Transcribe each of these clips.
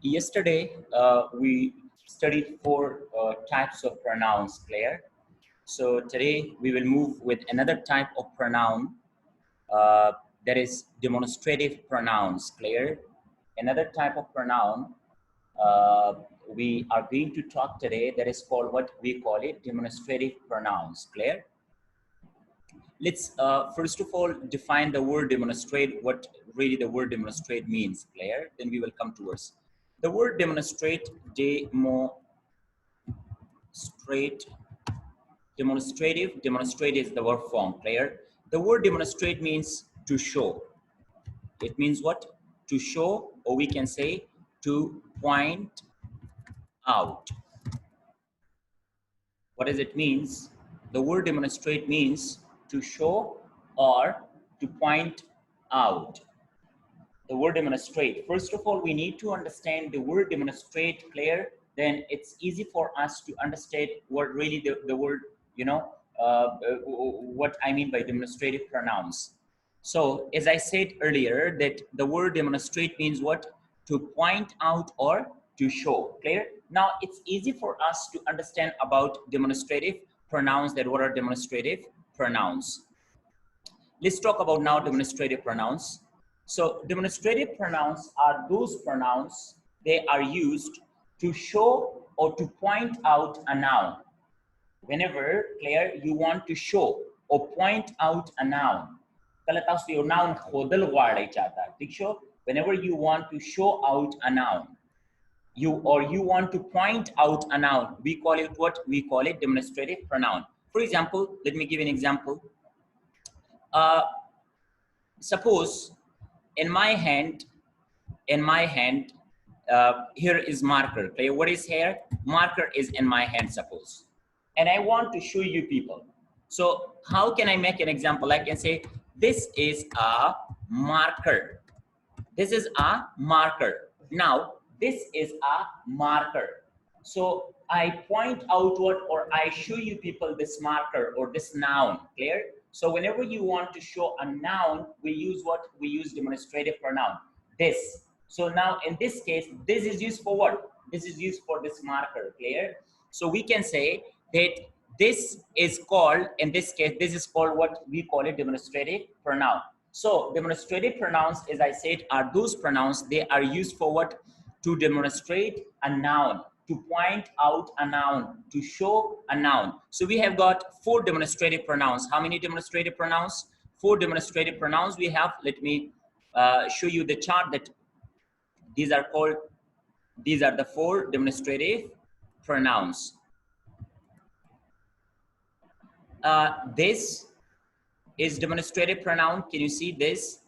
Yesterday, we studied four types of pronouns, Claire. So today we will move with another type of pronoun, uh, that is demonstrative pronouns, Claire. Another type of pronoun uh, we are going to talk today, that is called, what we call it, demonstrative pronouns, Claire. Let's first of all define the word demonstrate, what really the word demonstrate means, Claire. Then we will come towards the word demonstrate. Demonstrate is the verb form, Claire. The word demonstrate means to show. It means what? To show, or we can say to point out. What does it means? The word demonstrate means to show or to point out. The word demonstrate. First of all, we need to understand the word demonstrate, Claire. Then it's easy for us to understand what really the word, what I mean by demonstrative pronouns. So as I said earlier, that the word demonstrate means what? To point out or to show, Clear? Now it's easy for us to understand about demonstrative pronouns, that what are demonstrative pronouns. Let's talk about now demonstrative pronouns. So demonstrative pronouns are those pronouns, they are used to show or to point out a noun. Whenever, Claire, you want to show or point out a noun, whenever you want to show out a noun, you want to point out a noun, we call it what? We call it demonstrative pronoun. For example, let me give you an example. Suppose in my hand, here is marker. Okay, what is here? Marker is in my hand, suppose. And I want to show you people. So how can I make an example? I can say, this is a marker. This is a marker. Now, this is a marker. So I point out what, or I show you people this marker or this noun, clear? So whenever you want to show a noun, we use what? We use demonstrative pronoun, this. So now in this case, this is used for what? This is used for this marker, clear? So we can say that this is called, in this case, this is called what? We call it demonstrative pronoun. So demonstrative pronouns, as I said, are those pronouns, they are used for what? To demonstrate a noun, to point out a noun, to show a noun. So we have got four demonstrative pronouns. How many demonstrative pronouns? Four demonstrative pronouns we have. Let me show you the chart that these are called, these are the four demonstrative pronouns. This is demonstrative pronoun. Can you see this?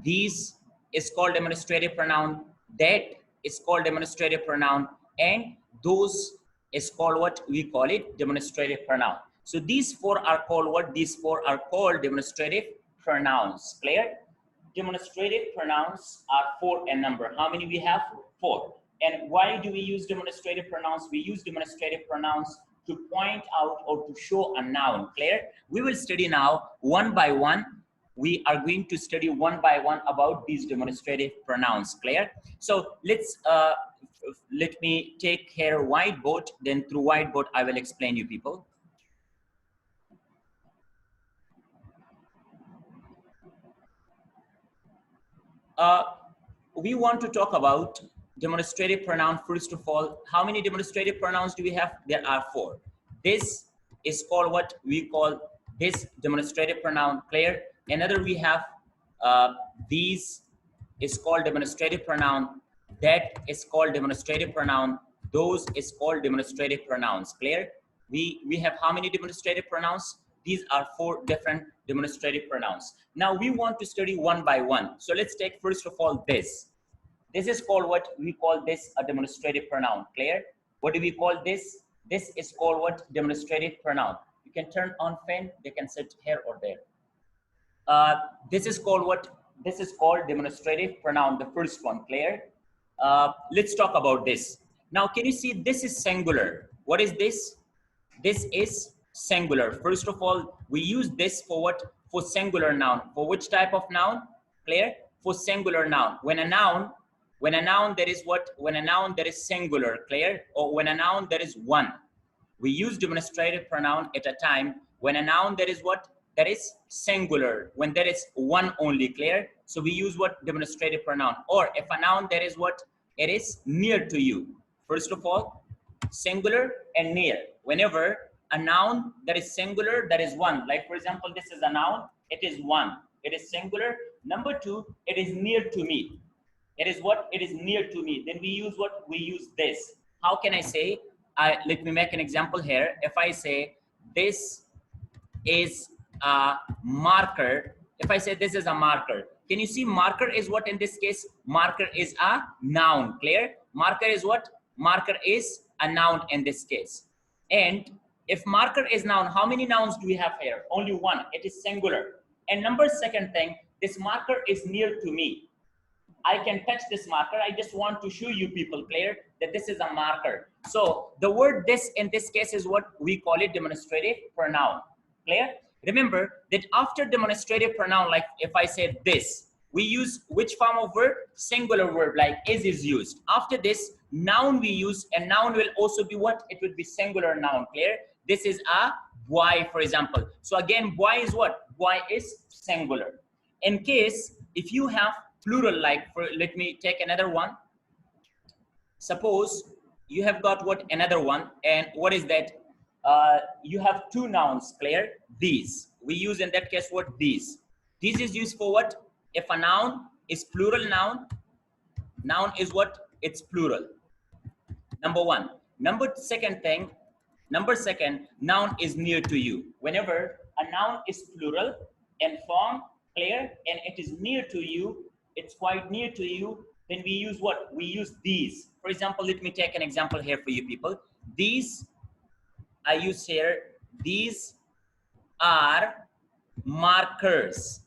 These is called demonstrative pronoun. That is called demonstrative pronoun. And those is called what? We call it demonstrative pronoun. So these four are called what? These four are called demonstrative pronouns. Clear? Demonstrative pronouns are four in number. How many we have? Four. And why do we use demonstrative pronouns? We use demonstrative pronouns to point out or to show a noun. Clear? We will study now one by one. We are going to study one by one about these demonstrative pronouns. Clear? So let's let me take here whiteboard. Then through whiteboard I will explain you people. We want to talk about demonstrative pronoun. First of all, how many demonstrative pronouns do we have? There are four. This is called what? We call this demonstrative pronoun. Clear? Another we have these is called demonstrative pronoun. That is called demonstrative pronoun. Those is called demonstrative pronouns. Clear? We have how many demonstrative pronouns? These are four different demonstrative pronouns. Now we want to study one by one. So let's take first of all this. This is called what? We call this a demonstrative pronoun. Clear? What do we call this? This is called what? Demonstrative pronoun. You can turn on fan. They can sit here or there. This is called what? This is called demonstrative pronoun, the first one. Clear? Let's talk about this. Now, can you see this is singular? What is this? This is singular. First of all, we use this for what? For singular noun. For which type of noun? Clear? For singular noun. When a noun When a noun there is what? When a noun there is singular, clear? Or when a noun there is one. We use demonstrative pronoun at a time when a noun there is what? That is singular, when there is one only, clear? So we use what? Demonstrative pronoun. Or if a noun there is what? It is near to you. First of all, singular and near. Whenever a noun that is singular, that is one. Like for example, this is a noun, it is one. It is singular. Number two, it is near to me. It is what? It is near to me. Then we use what? We use this. How can I say? Let me make an example here. If I say this is a marker, if I say this is a marker, can you see marker is what in this case? Marker is a noun, clear? Marker is what? Marker is a noun in this case. And if marker is noun, how many nouns do we have here? Only one. It is singular. And number second thing, this marker is near to me. I can touch this marker. I just want to show you people, clear, that this is a marker. So the word this in this case is what we call it demonstrative pronoun, clear? Remember that after demonstrative pronoun, like if I say this, we use which form of verb? Singular verb, like is used. After this, noun we use, and noun will also be what? It would be singular noun, clear? This is a boy, for example. So again, boy is what? Boy is singular. In case, if you have plural, like let me take another one. Suppose you have got what? Another one, and what is that? You have two nouns, clear? These. We use in that case what? These. This is used for what? If a noun is plural noun, noun is what? It's plural. Number one. Number second, noun is near to you. Whenever a noun is plural in form, clear, and it is near to you, it's quite near to you, then we use what? We use these. For example, let me take an example here for you people. These I use here, these are markers.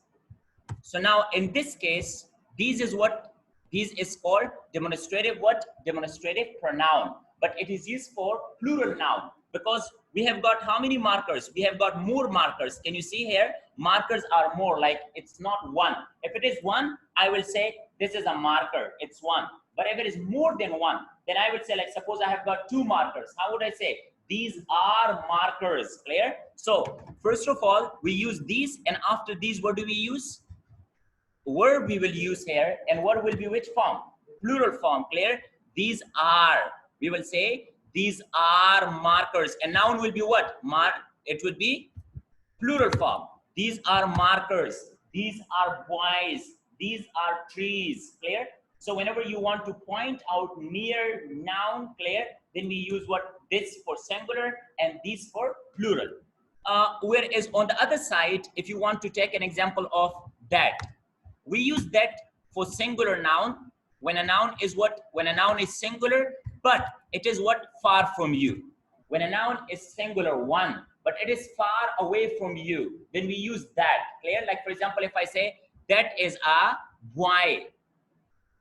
So now in this case, these is what? These is called demonstrative what? Demonstrative pronoun. But it is used for plural noun because we have got how many markers? We have got more markers. Can you see here? Markers are more, like it's not one. If it is one, I will say this is a marker, it's one. But if it is more than one, then I would say, like suppose I have got two markers. How would I say? These are markers, clear? So first of all, we use these, and after these, what do we use? Verb we will use here, and what will be which form? Plural form, clear? These are, we will say these are markers, and noun will be what? It would be plural form. These are markers, these are boys, these are trees, clear? So whenever you want to point out near noun, clear, then we use what? This for singular and these for plural. Whereas on the other side, if you want to take an example of that, we use that for singular noun. When a noun is what? When a noun is singular, but it is what? Far from you. When a noun is singular, one, but it is far away from you, then we use that, clear? Like for example, if I say that is a boy,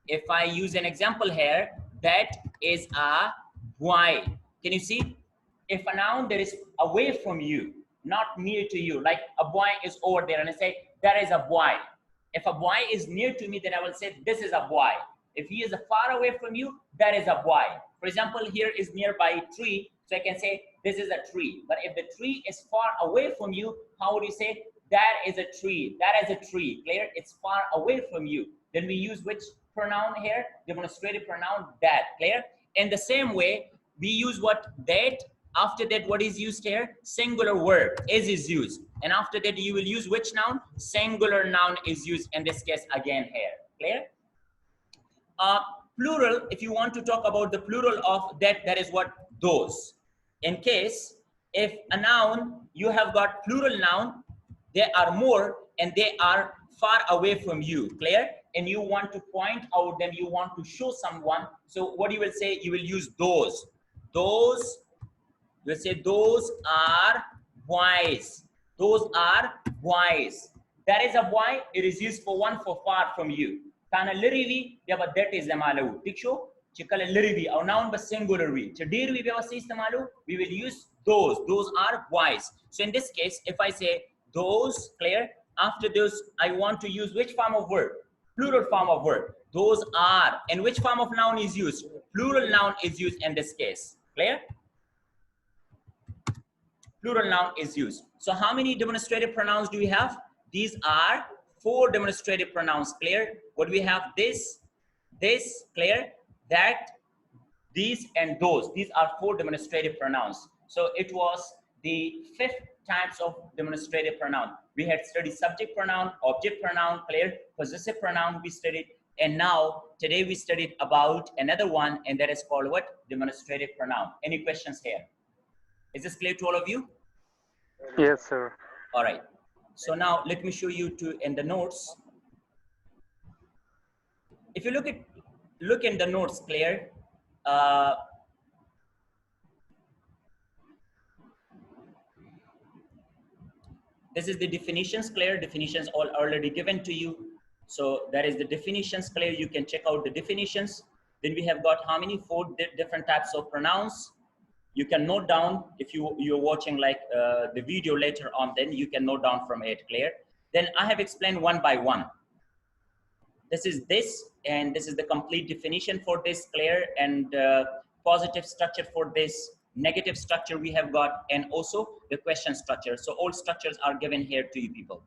if I use an example here, that is a boy. Can you see? If a noun that is away from you, not near to you, like a boy is over there, and I say that is a boy. If a boy is near to me, then I will say this is a boy. If he is far away from you, that is a boy. For example, here is nearby a tree, so I can say this is a tree. But if the tree is far away from you, how would you say that is a tree? That is a tree, clear? It's far away from you. Then we use which pronoun here? Demonstrative pronoun, that, clear? In the same way, we use what? That. After that, what is used here? Singular verb is used. And after that, you will use which noun? Singular noun is used in this case again here, clear? Plural, if you want to talk about the plural of that, that is what? Those. In case, if a noun, you have got plural noun, they are more and they are far away from you, clear? And you want to point out them, you want to show someone. So what you will say? You will use those. Those, you will say those are boys. Those are boys. That is a boy. It is used for one for far from you. Kana lirivi, yaba that is the malu. Tiksho, chikala lirivi, or noun but singular we. Chadirvi vyavasi istamalu, we will use those. Those are boys. So in this case, if I say those, clear, after those, I want to use which form of verb? Plural form of verb. Those are. And which form of noun is used? Plural noun is used in this case. Clear? Plural noun is used. So how many demonstrative pronouns do we have? These are 4 demonstrative pronouns. Clear? What we have? This, clear? That, these, and those. These are 4 demonstrative pronouns. So it was the 5th types of demonstrative pronoun. We had studied subject pronoun, object pronoun, clear? Possessive pronoun we studied. And now, today we studied about another one, and that is called what? Demonstrative pronoun. Any questions here? Is this clear to all of you? Yes, sir. All right. So now let me show you in the notes. If you look in the notes, clear? This is the definitions, clear? Definitions all already given to you. So that is the definitions, clear? You can check out the definitions. Then we have got how many? 4 different types of pronouns. You can note down if you're watching like the video later on, then you can note down from it, clear? Then I have explained one by one. This is this, and this is the complete definition for this, clear? And positive structure for this, negative structure we have got, and also the question structure. So all structures are given here to you people.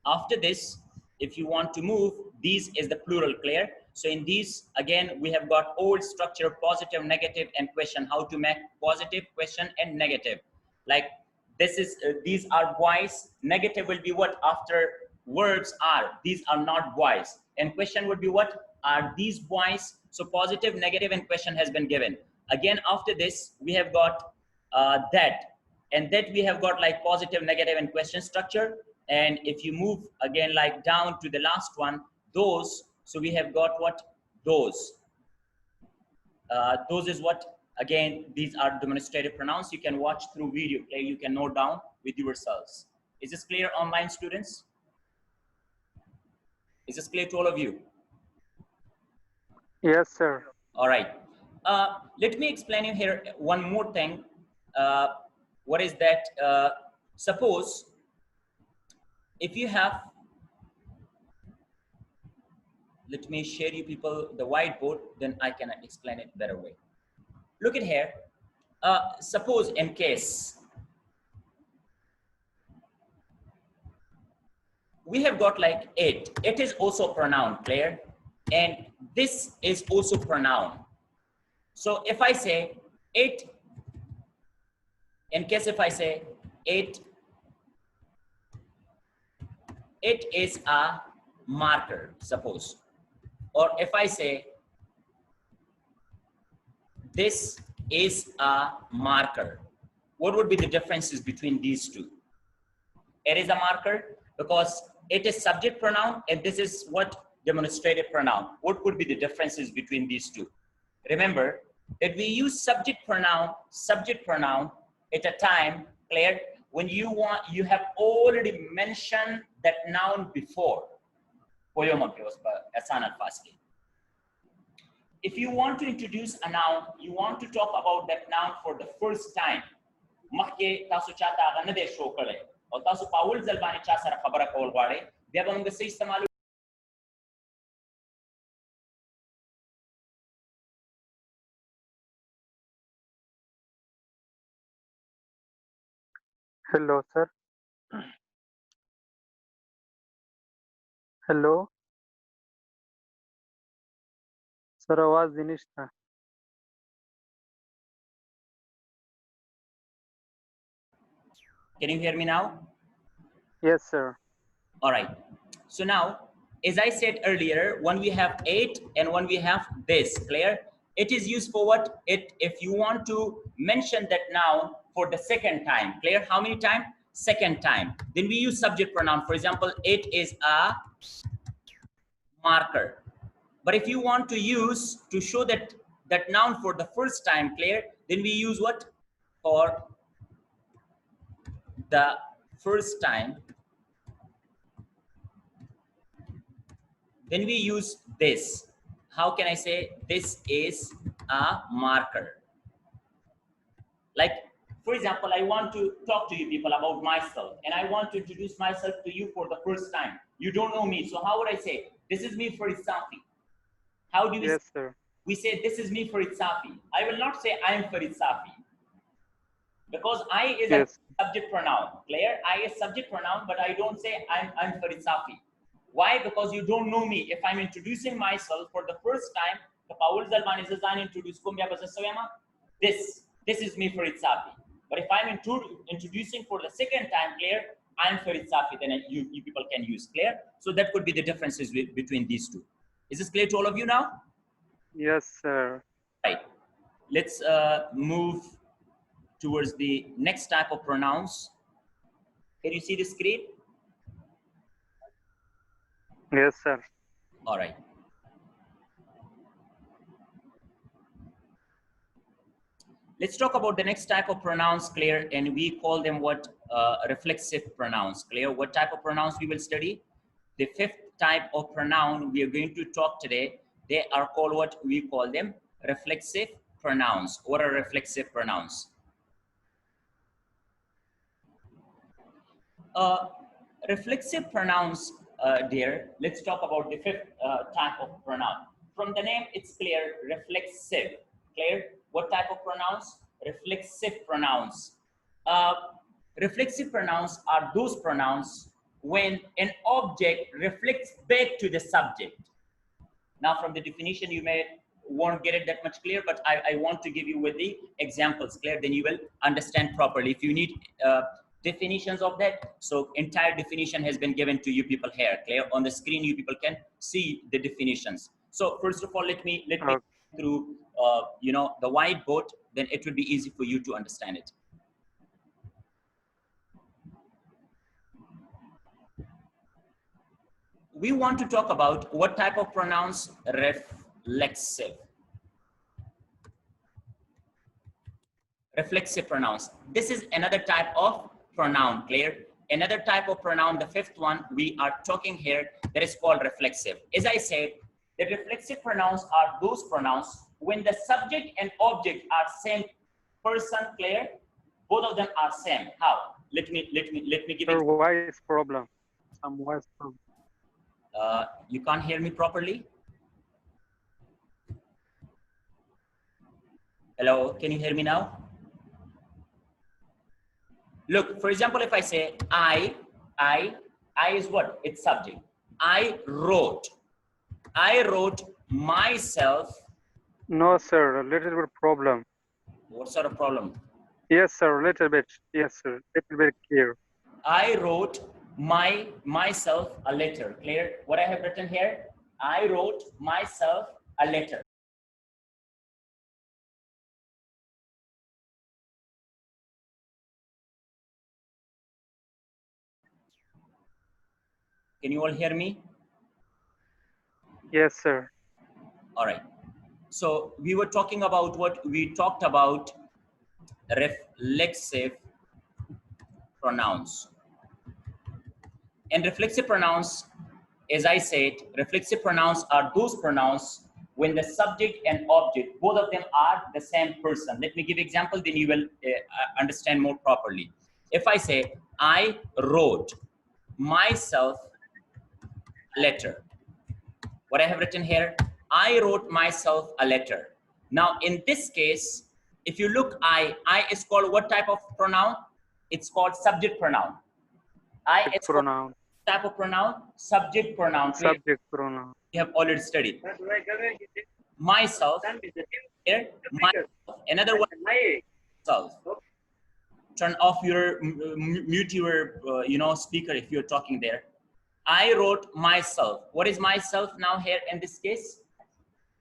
After this, if you want to move, these is the plural, clear? So in these, again, we have got old structure, positive, negative, and question, how to make positive, question, and negative. Like this is, these are voice, negative will be what? After verbs are, these are not voice. And question would be what? Are these voice? So positive, negative, and question has been given. Again, after this, we have got that. And that we have got like positive, negative, and question structure. And if you move again, like down to the last one, those. So we have got what? Those. Those is what? Again, these are demonstrative pronouns. You can watch through video play. You can note down with yourselves. Is this clear, online students? Is this clear to all of you? Yes, sir. All right. Let me explain you here one more thing. What is that? Suppose if you have, let me share you people the whiteboard, then I can explain it better way. Look at here. Suppose in case we have got like it is also pronoun, clear? And this is also pronoun. So if I say it, in case if I say it is a marker, suppose. Or if I say this is a marker, what would be the differences between these two? It is a marker because it is subject pronoun, and this is what? Demonstrative pronoun. What would be the differences between these two? Remember that we use subject pronoun at a time, clear? When you have already mentioned that noun before. If you want to introduce a noun, you want to talk about that noun for the first time. Hello, sir. Hello. Sir आवाज दिनेश था. Can you hear me now? Yes, sir. All right. So now, as I said earlier, when we have it and when we have this, clear? It is used for what? If you want to mention that noun for the second time, clear? How many times? Second time. Then we use subject pronoun. For example, it is a marker. But if you want to use to show that noun for the first time, clear? Then we use what? For the first time. Then we use this. How can I say this is a marker? Like, for example, I want to talk to you people about myself, and I want to introduce myself to you for the first time. You don't know me, so how would I say, this is me, Farid Safi. How do we Yes, sir. we say this is me, Farid Safi. I will not say I am Farid Safi because I is a Yes. subject pronoun. Clear? I is subject pronoun, but I don't say I'm Farid Safi. Why? Because you don't know me. If I'm introducing myself for the first time, the Paul Zalman is design introduce Kumbya Basasawema. This is me, Farid Safi. But if I'm introducing for the second time, clear, I'm Farid Safi, then you people can use clear. So that could be the differences between these two. Is this clear to all of you now? Yes, sir. Right. Let's move towards the next type of pronouns. Can you see the screen? Yes, sir. All right. Let's talk about the next type of pronouns, Claire, and we call them what? Reflexive pronouns. Claire, what type of pronouns we will study? The fifth type of pronoun we are going to talk today, they are called what? We call them reflexive pronouns. What are reflexive pronouns? Reflexive pronouns, dear, let's talk about the fifth type of pronoun. From the name, it's clear, reflexive. Clear? What type of pronouns? Reflexive pronouns. Uh, Reflexive pronouns are those pronouns when an object reflects back to the subject. Now, from the definition, you may won't get it that much clear, but I want to give you with the examples clear, then you will understand properly. If you need definitions of that, so entire definition has been given to you people here, clear? On the screen, you people can see the definitions. So first of all, let me Okay. through you know, the whiteboard, then it will be easy for you to understand it. We want to talk about what type of pronouns? Reflexive. Reflexive pronouns. This is another type of pronoun, clear? Another type of pronoun, the fifth one we are talking here, that is called reflexive. As I said, the reflexive pronouns are those pronouns when the subject and object are same person, clear? Both of them are same. How? Let me give Sir, it. why is problem? Some voice problem. You can't hear me properly? Hello, can you hear me now? Look, for example, if I say I is what? It's subject. I wrote myself. No, sir. A little bit problem. What sort of problem? Yes, sir. A little bit. Yes, sir. Little bit clear. I wrote myself a letter. Clear? What I have written here? I wrote myself a letter. Can you all hear me? Yes, sir. All right. So we were talking about what we talked about, reflexive pronouns. And reflexive pronouns, as I said, reflexive pronouns are those pronouns when the subject and object, both of them are the same person. Let me give example, then you will understand more properly. If I say, I wrote myself a letter. What I have written here, I wrote myself a letter. Now, in this case, if you look, I is called what type of pronoun? It's called subject pronoun. I is called Pronoun. type of pronoun? Subject pronoun. Subject pronoun. We have already studied. Myself, here, myself. Another one, myself. Turn off your, mute your, you know, speaker if you're talking there. I wrote myself. What is myself now here in this case?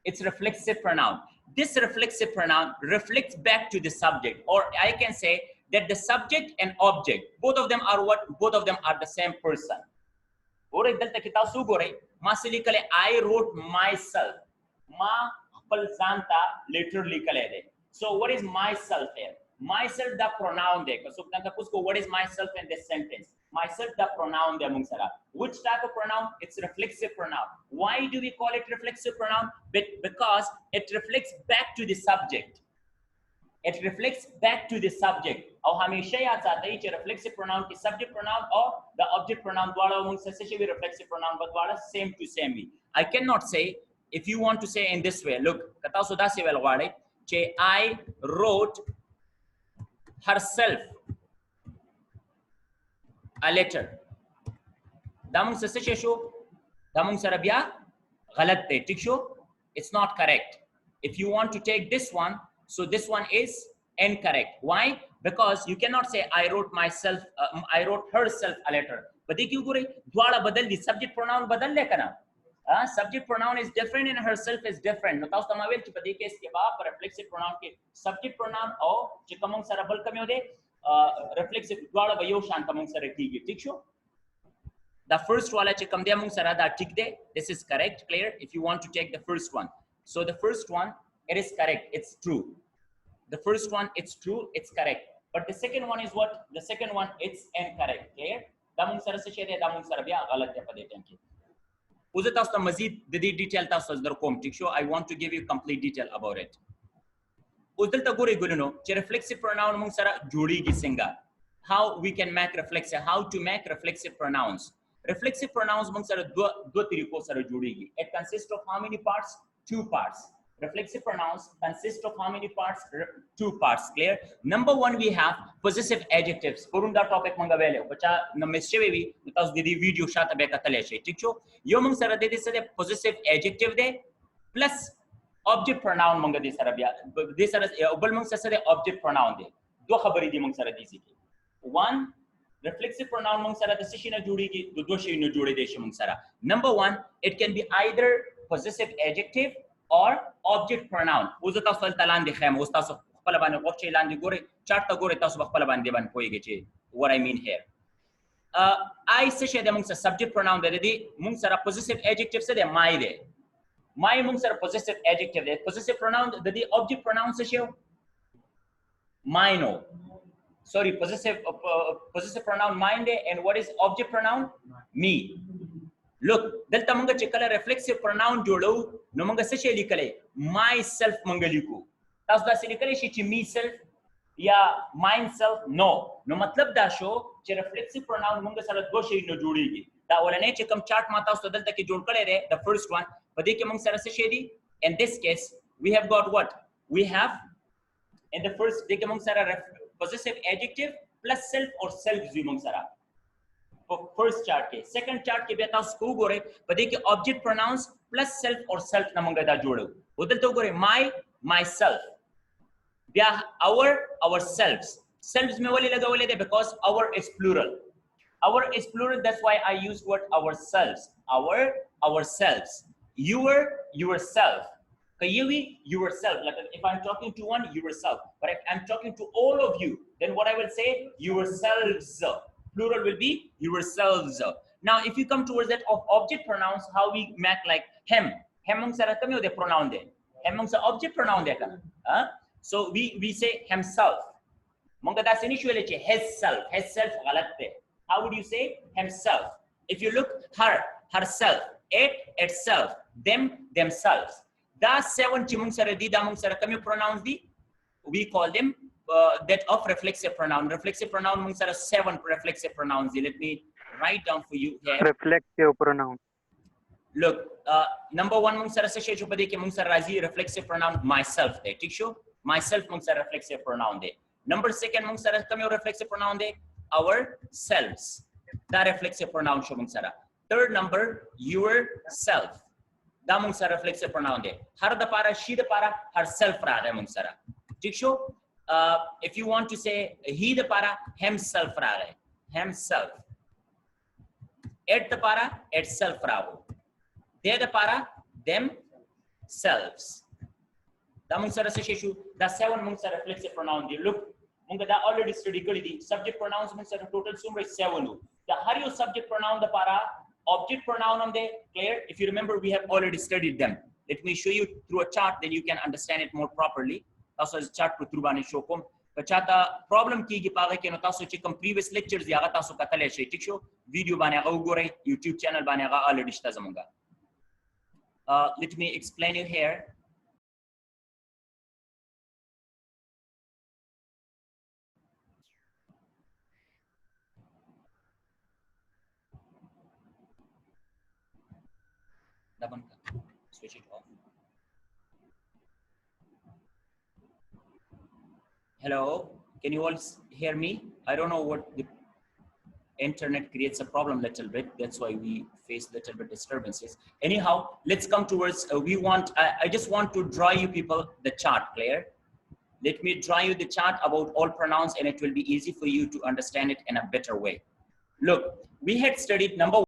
It's reflexive pronoun. This reflexive pronoun reflects back to the subject, or I can say that the subject and object, both of them are what? Both of them are the same person. I wrote myself. Literally. So what is myself here? Myself the pronoun there. So what is myself in this sentence? Myself the pronoun there. Which type of pronoun? It's reflexive pronoun. Why do we call it reflexive pronoun? Because it reflects back to the subject. It reflects back to the subject. और हमेशा याद आता है कि reflexive pronoun की subject pronoun और the object pronoun द्वारा उन से भी reflexive pronoun द्वारा same to same. I cannot say if you want to say in this way, look, kata so da se wel gware che I wrote herself a letter. Damung sa se sho damung sara bia galat the tik sho, it's not correct. If you want to take this one, so this one is incorrect. Why? Because you cannot say I wrote myself, I wrote herself a letter. But they kyun kore dwala badal di subject pronoun badal le kana. Subject pronoun is different and herself is different. No taus tamavel chi pade ke iske ba reflexive pronoun ke subject pronoun o chi kamong sara bal kamyo de reflexive dwala ba yo shan kamong sara kigi tik sho. The first wala che kam de among sarada tick de. This is correct, clear. If you want to take the first one, so the first one, it is correct, it's true. The first one, it's true, it's correct. But the second one is what? The second one, it's incorrect, clear. Damung sara se shede damung sara bia galat ya pade tenki. Uze tas ta mazid de detail tas dar kom tik show. I want to give you complete detail about it. Udal ta gore guluno che reflexive pronoun mung sara jodi gi singa. How we can make reflexive, how to make reflexive pronouns. Reflexive pronouns mung sara do tariko sara jodegi. It consists of how many parts? 2 parts. Reflexive pronouns consist of how many parts? 2 parts, clear. Number 1 we have possessive adjectives. Purunda topic manga vele bacha na meshevi because the video shata be katale she tikcho yo mung sara de sare possessive adjective de plus object pronoun manga de sara bia de sara obal mung sara object pronoun de do khabari di mung sara di siki. One, reflexive pronoun mung sara decision na judi ki do shay no jode de mung sara. Number 1, it can be either possessive adjective or object pronoun. Uzo ta sol talan de kham usta so khapala ban qof che lan de gore chart ta gore ta so khapala ban de ban koyege che. What I mean here, I se she de mung sa subject pronoun de di mung sara possessive adjective se de my de my mung sara possessive adjective de possessive pronoun de di object pronoun se she mine no. Sorry, possessive pronoun mine and what is object pronoun? Me. Look, delta manga chekala reflexive pronoun jodo no manga se likale myself manga liku. Tas da se likale shi me self ya mine self no. No matlab da sho che reflexive pronoun manga sala do shay no jodegi. Da walane che kam chart mata so delta ke jod kale re the first one pade ke manga sala se di. In this case we have got what? We have in the first de ke manga sara possessive adjective plus self or self zumung sara. For first chart ke second chart ke beta sku gore pade ke object pronouns plus self or self namanga da jodo udal to gore my myself bia ourselves selves me wali laga wale de because our is plural, that's why I use word ourselves, ourselves, yourself. Yourself. Like if I'm talking to one, yourself. But if I'm talking to all of you, then what I will say, yourselves. Plural will be yourselves. Now, if you come towards that of object pronouns, how we make like him. Hemung sara kami de pronoun de. Hemung sa object pronoun de kana. So we say himself. Monga das initially himself. Himself galat de. How would you say himself? If you look herself, it, itself, them, themselves. The 7 chimung sara di damung sara kami pronouns di, we call them that of reflexive pronoun. Reflexive pronoun mung sara 7 reflexive pronouns di. Let me write down for you here. Reflexive pronoun. Look, number 1 mung sara se chupade ke mung sara razi reflexive pronoun myself de. Tik sho myself mung sara reflexive pronoun de. Number 2 mung sara kami reflexive pronoun de ourselves. The reflexive pronoun sho mung sara. Third number yourself. Da mung sara reflexive pronoun de. Har da para she da para herself ra de mung sara. Tik sho if you want to say he da para himself ra de. Himself. It da para itself ra ho. They the para themselves. Da mung sara se sheshu the 7 mung sara reflexive pronoun de. Look munga da already study kali di subject pronouns mung sara total sumra 7 lu. The haryo subject pronoun the para object pronoun on the clear. If you remember, we have already studied them. Let me show you through a chart, then you can understand it more properly. Also, chart through bani show kom. Kachata problem ki gi paga ke no taso chikam previous lectures ya ga taso katale shay tik show video bani ga ugore YouTube channel bani ga already shta zamunga. Let me explain you here. switch it off. Hello, can you all hear me? I don't know what the internet creates a problem little bit. That's why we face little bit disturbances. Anyhow, let's come towards, I just want to draw you people the chart, Claire. Let me draw you the chart about all pronouns and it will be easy for you to understand it in a better way. Look, we had studied number